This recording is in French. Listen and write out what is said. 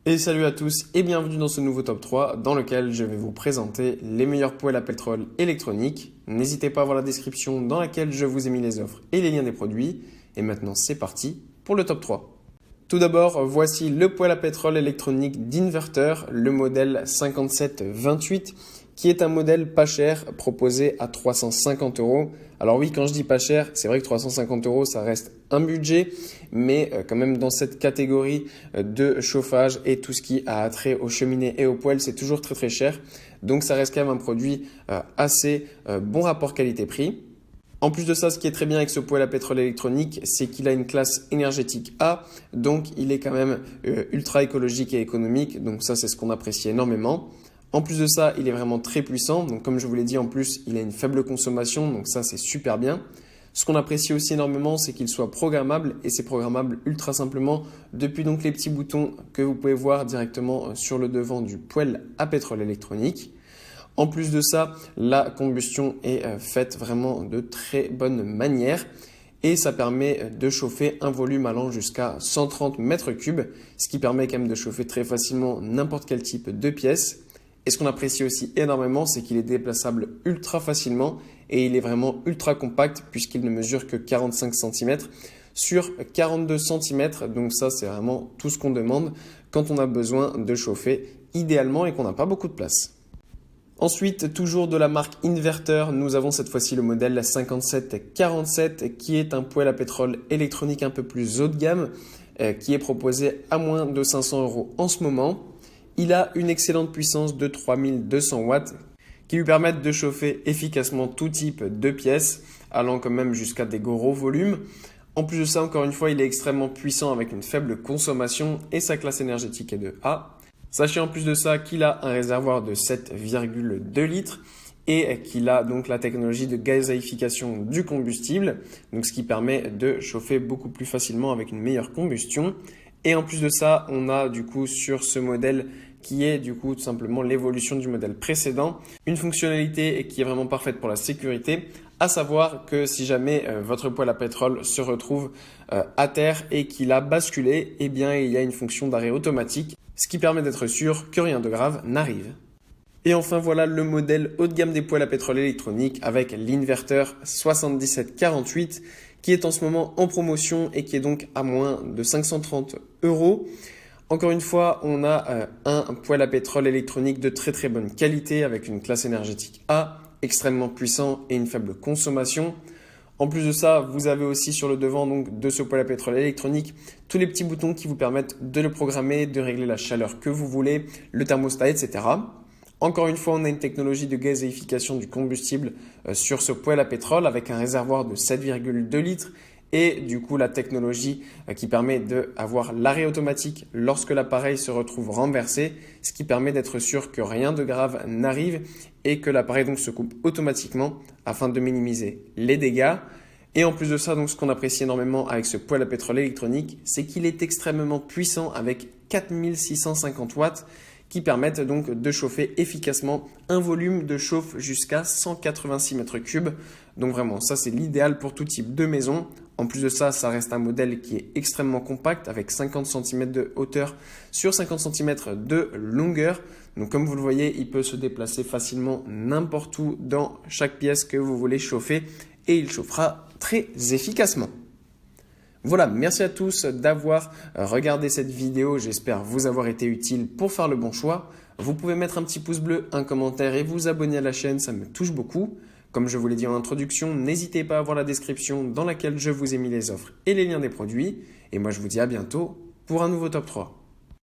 Et salut à tous et bienvenue dans ce nouveau top 3 dans lequel je vais vous présenter les meilleurs poêles à pétrole électroniques. N'hésitez pas à voir la description dans laquelle je vous ai mis les offres et les liens des produits. Et maintenant c'est parti pour le top 3. Tout d'abord, voici le poêle à pétrole électronique d'Inverter, le modèle 5728, qui est un modèle pas cher proposé à 350 €. Alors oui, quand je dis pas cher, c'est vrai que 350 €, ça reste un budget, mais quand même dans cette catégorie de chauffage et tout ce qui a trait aux cheminées et aux poêles, c'est toujours très très cher. Donc ça reste quand même un produit assez bon rapport qualité-prix. En plus de ça, ce qui est très bien avec ce poêle à pétrole électronique, c'est qu'il a une classe énergétique A, donc il est quand même ultra écologique et économique, donc ça c'est ce qu'on apprécie énormément. En plus de ça, il est vraiment très puissant, donc comme je vous l'ai dit en plus, il a une faible consommation, donc ça c'est super bien. Ce qu'on apprécie aussi énormément, c'est qu'il soit programmable et c'est programmable ultra simplement depuis donc les petits boutons que vous pouvez voir directement sur le devant du poêle à pétrole électronique. En plus de ça, la combustion est faite vraiment de très bonne manière et ça permet de chauffer un volume allant jusqu'à 130 mètres cubes, ce qui permet quand même de chauffer très facilement n'importe quel type de pièce. Et ce qu'on apprécie aussi énormément, c'est qu'il est déplaçable ultra facilement et il est vraiment ultra compact puisqu'il ne mesure que 45 cm sur 42 cm. Donc ça, c'est vraiment tout ce qu'on demande quand on a besoin de chauffer idéalement et qu'on n'a pas beaucoup de place. Ensuite, toujours de la marque Inverter, nous avons cette fois-ci le modèle 5747 qui est un poêle à pétrole électronique un peu plus haut de gamme qui est proposé à moins de 500 € en ce moment. Il a une excellente puissance de 3200 watts qui lui permettent de chauffer efficacement tout type de pièces, allant quand même jusqu'à des gros volumes. En plus de ça, encore une fois, il est extrêmement puissant avec une faible consommation et sa classe énergétique est de A. Sachez en plus de ça qu'il a un réservoir de 7,2 litres et qu'il a donc la technologie de gazéification du combustible, donc ce qui permet de chauffer beaucoup plus facilement avec une meilleure combustion. Et en plus de ça, on a du coup sur ce modèle qui est du coup tout simplement l'évolution du modèle précédent, une fonctionnalité qui est vraiment parfaite pour la sécurité, à savoir que si jamais votre poêle à pétrole se retrouve à terre et qu'il a basculé, eh bien il y a une fonction d'arrêt automatique, ce qui permet d'être sûr que rien de grave n'arrive. Et enfin voilà le modèle haut de gamme des poêles à pétrole électroniques avec l'Inverter 7748 qui est en ce moment en promotion et qui est donc à moins de 530 €. Encore une fois, on a un poêle à pétrole électronique de très très bonne qualité avec une classe énergétique A, extrêmement puissant et une faible consommation. En plus de ça, vous avez aussi sur le devant donc, de ce poêle à pétrole électronique tous les petits boutons qui vous permettent de le programmer, de régler la chaleur que vous voulez, le thermostat, etc. Encore une fois, on a une technologie de gazéification du combustible sur ce poêle à pétrole avec un réservoir de 7,2 litres et du coup la technologie qui permet d'avoir l'arrêt automatique lorsque l'appareil se retrouve renversé, ce qui permet d'être sûr que rien de grave n'arrive et que l'appareil donc se coupe automatiquement afin de minimiser les dégâts. Et en plus de ça, donc, ce qu'on apprécie énormément avec ce poêle à pétrole électronique, c'est qu'il est extrêmement puissant avec 4650 watts qui permettent donc de chauffer efficacement un volume de chauffe jusqu'à 186 mètres cubes. Donc vraiment, ça c'est l'idéal pour tout type de maison. En plus de ça, ça reste un modèle qui est extrêmement compact avec 50 cm de hauteur sur 50 cm de longueur. Donc comme vous le voyez, il peut se déplacer facilement n'importe où dans chaque pièce que vous voulez chauffer et il chauffera très efficacement. Voilà, merci à tous d'avoir regardé cette vidéo. J'espère vous avoir été utile pour faire le bon choix. Vous pouvez mettre un petit pouce bleu, un commentaire et vous abonner à la chaîne, ça me touche beaucoup. Comme je vous l'ai dit en introduction, n'hésitez pas à voir la description dans laquelle je vous ai mis les offres et les liens des produits. Et moi, je vous dis à bientôt pour un nouveau top 3.